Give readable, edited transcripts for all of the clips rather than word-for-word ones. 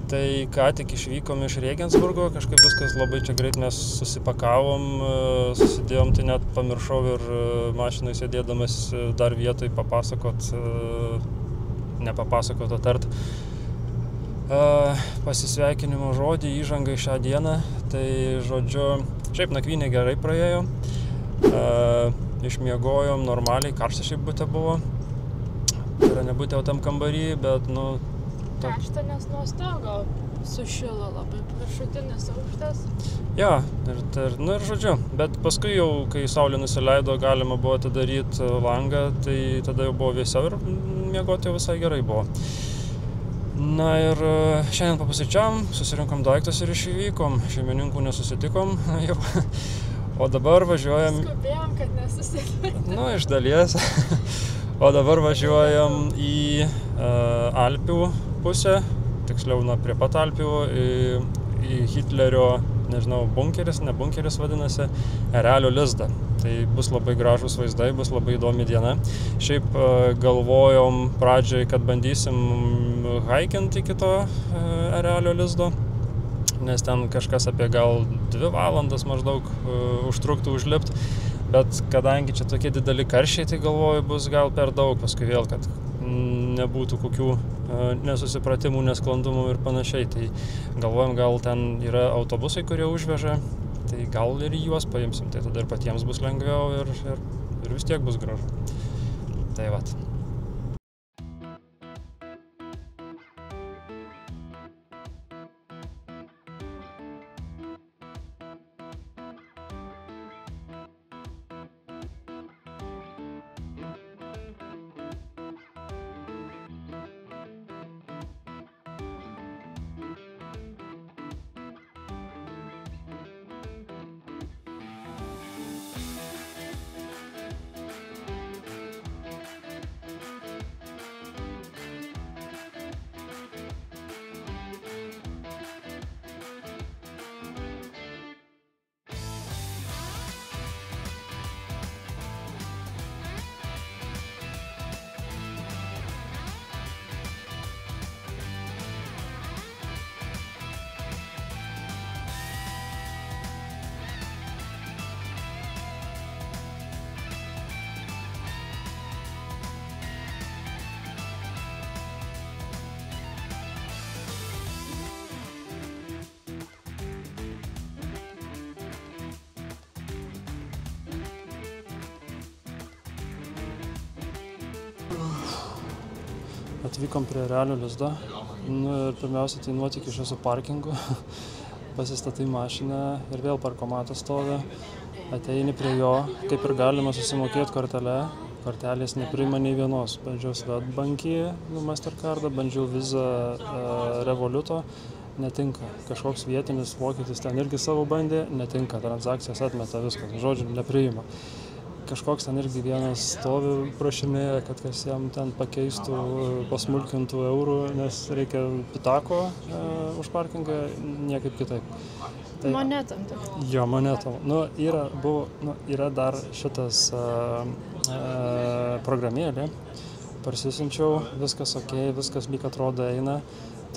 Tai ką tik išvykom iš Regensburgo, kažkaip viskas labai čia greit mes susipakavom, susidėjom, tai net pamiršau ir mašinai sėdėdamas dar vietoj nepapasakot, tart pasisveikinimo žodį, įžangai šią dieną. Tai žodžiu, šiaip nakvynė gerai praėjo, išmiegojom normaliai, karšta šiaip bute buvo, tai yra nebūtė tam kambarį, bet Karšta, nes nuo stogo sušilo labai viršutinis aukštas. Jo, ir žodžiu, bet paskui jau, kai saulė nusileido, galima buvo atidaryti langą, tai tada jau buvo vėsiau ir miegoti jau visai gerai buvo. Na ir šiandien papusryčiavom, susirinkom daiktus ir išvykom, šeimininkų nesusitikom jau, o dabar važiuojam... Skubėjom, kad nesusitikom. Iš dalies, o dabar važiuojam į Alpių pusę, tiksliau prie pat Alpių, į Hitlerio, nežinau, bunkeris, ne bunkeris vadinasi, erelio lizdą. Tai bus labai gražūs vaizdai, bus labai įdomi diena. Šiaip galvojom pradžiai, kad bandysim haikinti iki to erelio lizdo, nes ten kažkas apie gal 2 valandas maždaug užtruktų užlipt, bet kadangi čia tokie dideli karščiai, tai galvoju bus gal per daug paskui vėl, kad nebūtų kokių nesusipratimų, nesklandumų ir panašiai. Tai galvojam, gal ten yra autobusai, kurie užveža, tai gal ir juos paimsim, tai tada ir patiems bus lengviau ir vis tiek bus gražu. Tai vat. Atvykom prie erelio lizdo ir pirmiausia tai nuotykis su parkingu. Pasistatai mašiną ir vėl parkomatas stovi, ateini prie jo, kaip ir galima susimokėti kortelę. Kortelės nepriima nei vienos. Bandžiau Swedbankį, Mastercardą, bandžiau Visa, Revoluto, netinka. Kažkoks vietinis vokietis ten irgi savo bandė, netinka, transakcijas atmeta viskas, žodžiu, nepriima. Kažkoks ten irgi vienas stovi prašinėja, kad kas jam ten pakeistų, pasmulkintų eurų, nes reikia pitako už parkingą, niekaip kitaip. Tai, monetom. Jo, monetom. Yra dar šitas programėlė, parsisinčiau, viskas okei, viskas lyg atrodo eina,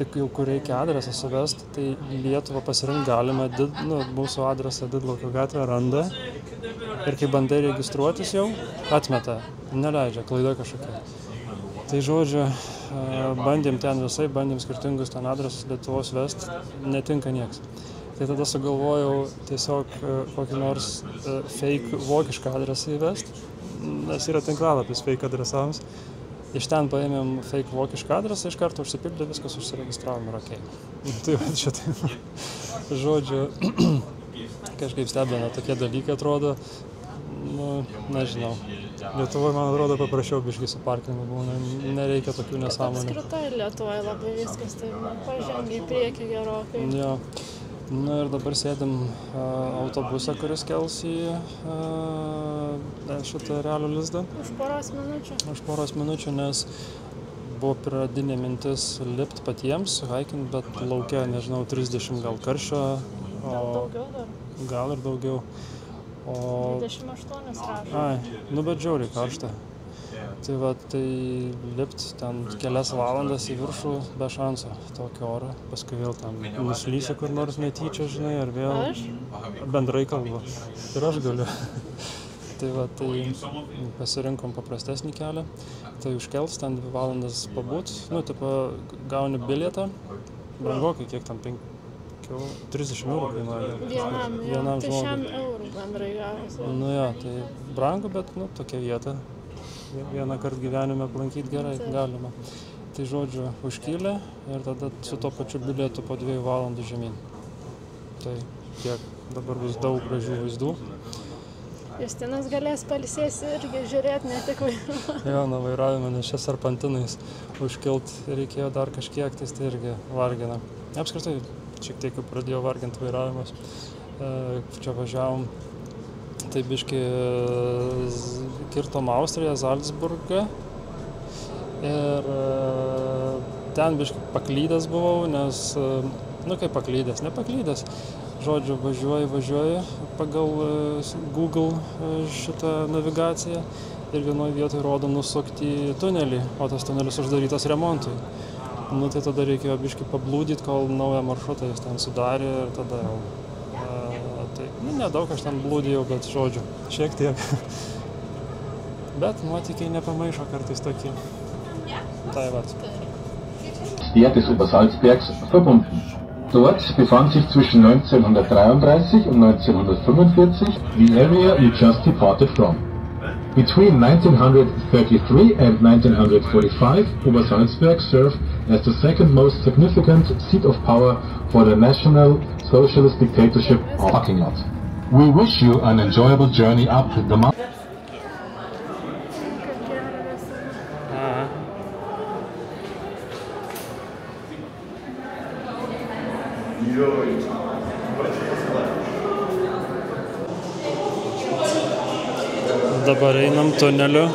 tik jau kur reikia adresą suvest, tai Lietuvą pasirinkti galima, mūsų adresą Didlaukio gatvė randa. Ir kai bandai registruotis jau, atmeta, neleidžia, klaida kažkokia. Tai žodžiu, bandėm ten visai, bandėm skirtingus ten adresus Lietuvos vest, netinka nieks. Tai tada sugalvojau tiesiog kokį nors fake vokišką adresą įvest, nes yra tinklalapis fake adresams. Iš ten paėmėm fake vokišką adresą, iš karto užsipildė, viskas užsiregistravom ir okei. Tai va šitai, žodžiu, kažkaip stebina tokie dalykai atrodo, nežinau. Lietuvoje, man atrodo, paprasčiau biškį su parkingu būna, nereikia tokių nesąmonių. Apskritai Lietuvoje labai viskas tai pažengia į priekį gerokai. Jo. Ir dabar sėdim autobusą, kuris kels į šitą erelio lizdą. Už poros minučių. Už poros minučių, nes buvo pradinė mintis lipt patiems, haikint, bet lauke, nežinau, 30 gal karščio. Gal daugiau dar? Gal ir daugiau. 28 rašo. Bet žiauriai karšta. Tai va, tai lipt ten kelias valandas į viršų be šanso tokio oro, paskui vėl ten nuslysi kur nors netyčia, žinai, ar vėl Aš? bendrai kalbu. Ir aš galiu. Tai va, tai pasirinkom paprastesnį kelią, tai užkels ten 2 valandas pabūt, nu, tipo, gauni bilietą, brangokai, kiek ten 30 eurų kainuoja. Vienam tai šiam eurų bendrai gavosi. Nu jo, tai brangu, bet, nu, tokia vieta. Vieną kartą gyvenime aplankyti gerai, galima. Tai žodžiu, užkylė ir tada su to pačiu bilietu po 2 valandų žemyn. Tai tiek, dabar bus daug gražių vaizdų. Justinas galės pailsėti irgi žiūrėti, ne tik vairuoti. Jo, nuo vairavimo, nes čia serpantinais užkilt reikėjo dar kažkiek, tai irgi vargina. Apskritai, šiek tiek jau pradėjo varginti vairavimas. Čia važiavom, tai biškį kirtom Austriją, Zalcburgą. Ir ten biškį paklydęs buvau, nes, nu kaip paklydęs, nepaklydęs. Žodžiu, važiuoju pagal Google šitą navigaciją ir vienoje vietoje rodo nusukti į tunelį, o tas tunelis uždarytas remontui. Nu tai tada reikėjo biškį pablūdyti, kol naują maršrutą jis ten sudarė ir tada jau. Tai nedaug aš ten blūdėjau, bet žodžiu, šiek tiek. Bet nuotykiai nepamaišo kartais tokie. Tai vat. Des Obersalzbergs verbunden. Dort befand sich zwischen 1933 und 1945 the area you just departed from. Between 1933 and 1945, Obersalzberg served as the second most significant seat of power for the National Socialist Dictatorship parking lot. We wish you an enjoyable journey up the mountain. Dabar einam tuneliu,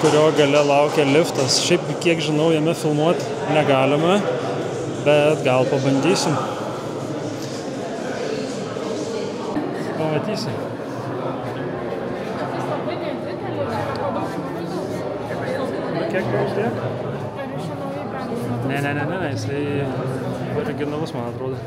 kurio gale laukia liftas. Šiaip, kiek žinau, jame filmuoti negalima, bet gal pabandysim. Pamatysim. Kiek gaus tiek? Ne, jisai originalus, man atrodo.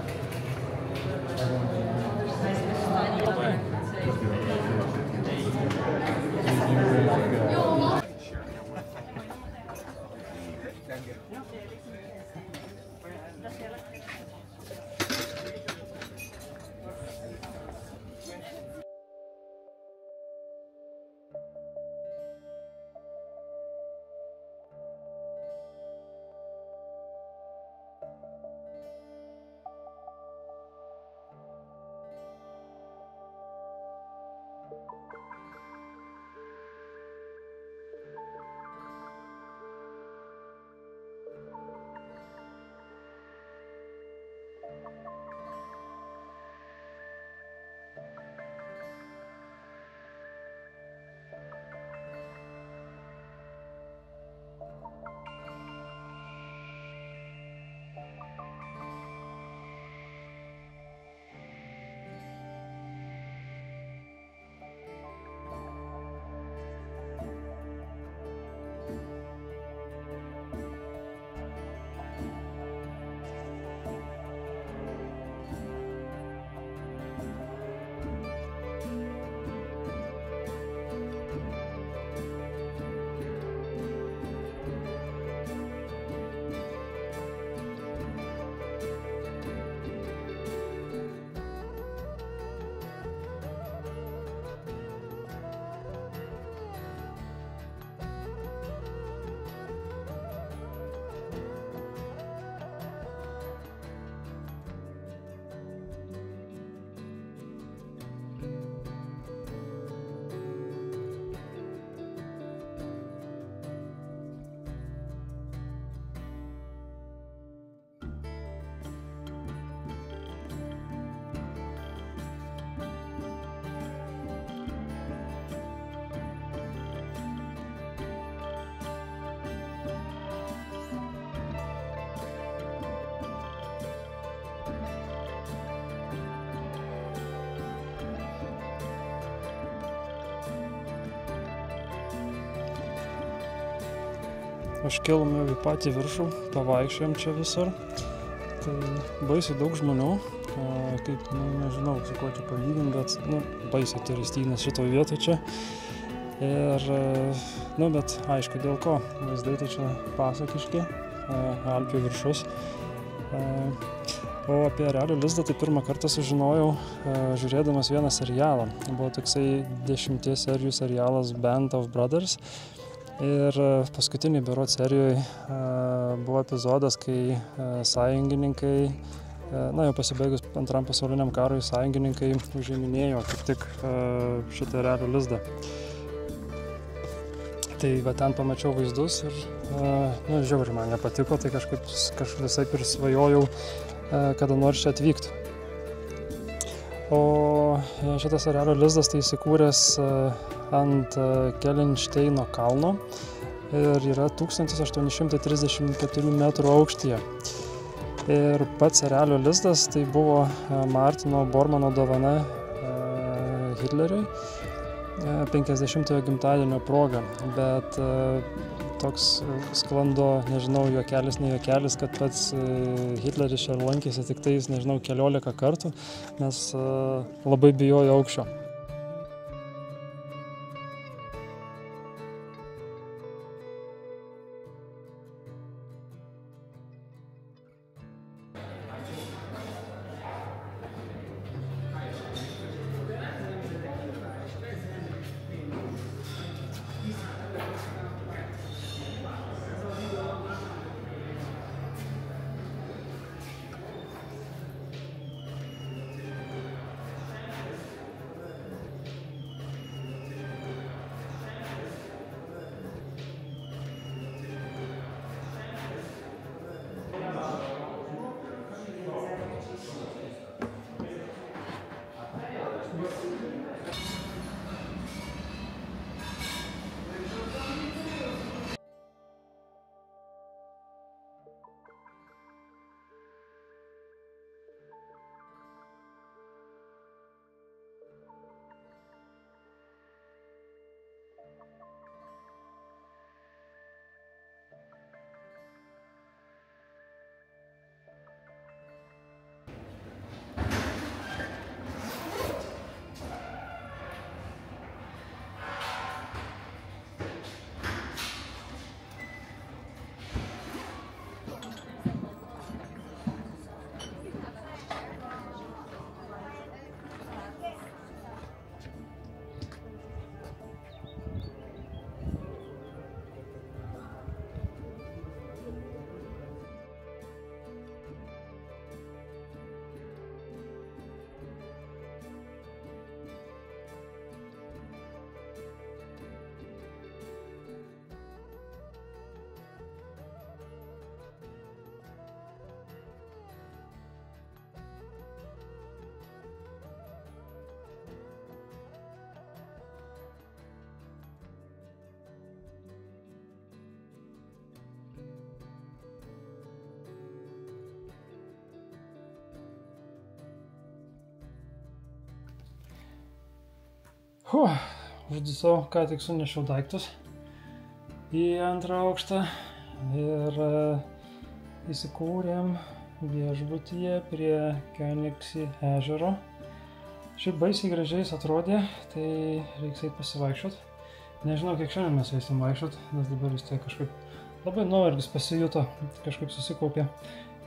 užkilom jau į patį viršų, pavaikščiojom čia visur. Tai baisiai daug žmonių, kaip, nežinau, su kuo čia palyginti, bet, baisiai turistinės šito vietoj čia. Ir, bet aišku, dėl ko. Vaizdai tai čia pasakiški, Alpių viršus. O apie erelių lizdą tai pirmą kartą sužinojau, žiūrėdamas vieną serialą. Buvo toksai 10 serijų serialas Band of Brothers. Ir paskutinėj berods serijoje buvo epizodas, kai sąjungininkai, jau pasibaigus Antram pasauliniam karui, sąjungininkai užėminėjo kaip tik šitą erelių lizdą. Tai ten pamačiau vaizdus ir, žiauriai man nepatiko, tai kažkaip visai ir svajojau, kada nors čia atvyktų. O šitas erelio lizdas tai įsikūręs ant Kelenšteino kalno ir yra 1834 metrų aukštyje. Ir pats erelio lizdas tai buvo Martino Bormano dovana Hitleriui 50-ojo gimtadienio proga, bet toks sklando, nežinau, juokelis, ne juokelis, kad pats Hitleris čia lankėsi tik tais, nežinau, 14 kartų, nes labai bijojo aukščio. Žodžiu, ką tik sunešiau daiktus į antrą aukštą ir įsikūrėm viešbutyje prie Königsi ežero. Šiaip baisiai gražiai atrodė, tai reiks eit pasivaikščiot. Nežinau, kiek šiandien mes eisim vaikščiot, nes dabar vis tiek kažkaip labai nuovargis pasijuto, kažkaip susikaupė.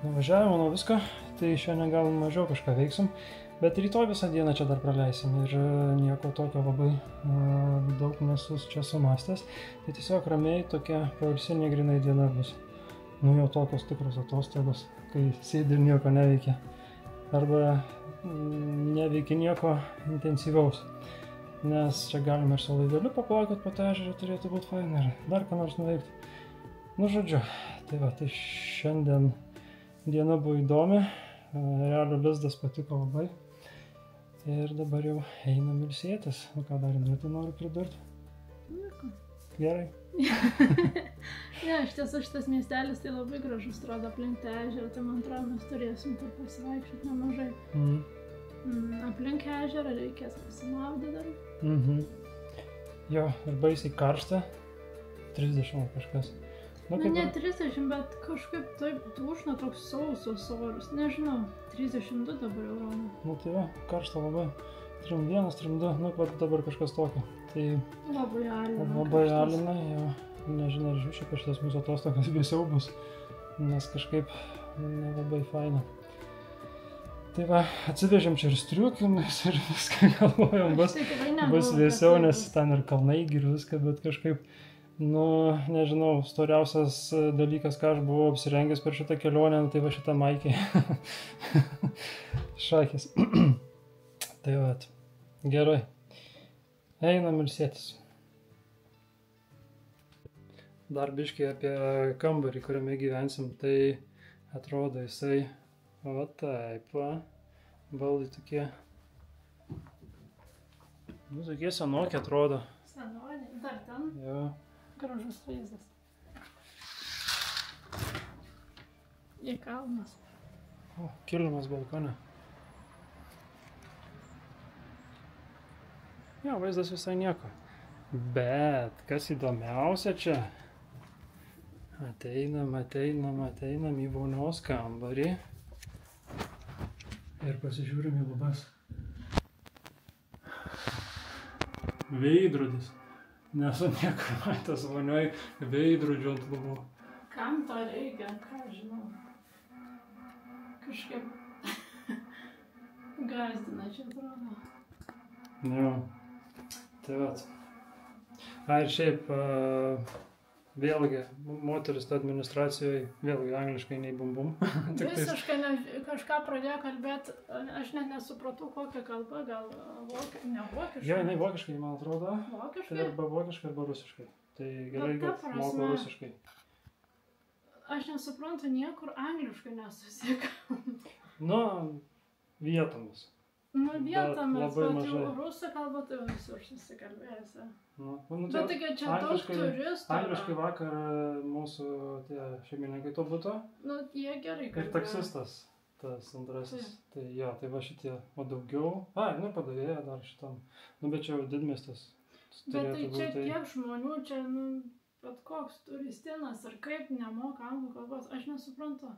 Nuvažiavimo nuo visko, tai šiandien gal mažiau kažką veiksim. Bet rytoj visą dieną čia dar praleisim ir nieko tokio labai daug nesu čia sumastęs. Tai tiesiog ramiai tokia poilsinė grynai diena bus. Jau tokios tikros atostogos, kai sėdi ir nieko neveikia. Arba neveikia nieko intensyvaus. Nes čia galime ir su laiveliu paplaukot po tą ežerą, turėtų būti faina ir dar ką nors nuveikti. Žodžiu, tai šiandien diena buvo įdomi. Erelio lizdas patiko labai. Ir dabar jau einam ilsėtis. Ką dar noriu pridurti? Nieko. Gerai. Ne, iš tiesų šitas miestelis tai labai gražus, atrodo aplink tą ežerą, tai man atrodo mes turėsim kur pasivaikščioti nemažai. Aplink ežerą reikės pasimaudyti dar. Jo, ir baisiai karšta, 30 kažkas. Nu, Ne 30, bet kažkaip taip dušna toks sausos orus. Nežinau, 32 dabar jau rodo. Nu tai va, karšta labai. 31, 32, nu bet dabar kažkas tokio. Tai Labai alina. labai alina, jo. Nežinau, ar žiūrėčiau, kad šitas mūsų atostogas vėsiau bus, nes kažkaip nelabai faina. Tai va, atsivežėm čia ir striukimus ir viską galvojom, bus vėsiau, nes ten ir kalnai ir viską, bet kažkaip, nu, nežinau, storiausias dalykas, ką aš buvau apsirengęs per šitą kelionę, tai va šitą maikį. Šakės. Tai va, gerai. Einam ilsėtis. Dar biškai apie kambarį, kuriame gyvensim, tai atrodo jisai, o taip, va, baldai tokie, nu, tokie senokie atrodo. Senokie, dar ten? Jo. Gražus vaizdas. Į kalnas. O, kilimas balkone. Jo, vaizdas visai nieko. Bet, kas įdomiausia čia, ateinam į vonios kambarį ir pasižiūrim į lubas. Veidrodis. Nesu niekur matęs vonioj veidrodžių ant lubų. Kam to reikia, ką žinau. Kažkaip gazdina čia atrodo. Jo, tai vat. A, ir šiaip, vėlgi, moteris administracijoje, vėlgi angliškai nei bum bum. Visiškai kažką pradėjo kalbėti, aš net nesupratau kokią kalbą, gal ne vokiškai. Jo, jinai vokiškai, man atrodo. Vokiškai? Tai arba vokiškai, arba rusiškai. Tai gerai, kad moku rusiškai. Aš nesuprantu niekur angliškai nesusiekau. Nu, vietomis. Nu, vietomis, bet jau rusų kalba tai visur susikalbėjusi. Bet taigi čia daug turistų. Angliškai vakar mūsų šeimininkai to buto. Nu, jie gerai kalbėjo. Ir taksistas, tas antrasis. Tai jo, tai va šitie, o daugiau. Ai, nu padavėja dar šitam. Nu, bet čia jau didmiestis. Bet tai čia tiek žmonių, čia, nu, bet koks turistinas ir kaip nemoka anglų kalbos, aš nesuprantu.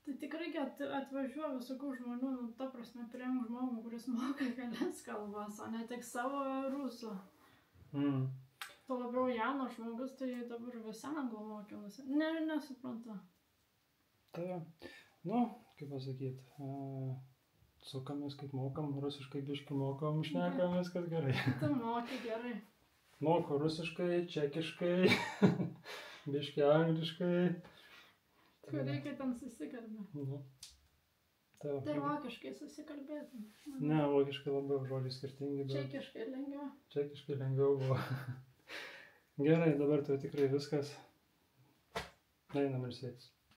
Tai tikrai atvažiuoja visokių žmonių, nu, ta prasme, priimk žmogų, kuris moka kelias kalbas, o ne tik savo rusų. Tuo labiau jaunas žmogus, tai dabar visą anglų mokymusi. Nesuprantu. Tai, nu, kaip pasakyt, sukamės kaip mokam, rusiškai biškai mokam, šnekam, viskas gerai. Tu moki gerai. Moku rusiškai, čekiškai, biškai angliškai. Kur reikia ten susikalbėti. Tai vokiškai susikalbėti. Ne, vokiškai labiau žodžiai skirtingi. Čekiškai lengviau. Čekiškai lengviau buvo. Gerai, dabar tai tikrai viskas. Einam ilsėtis.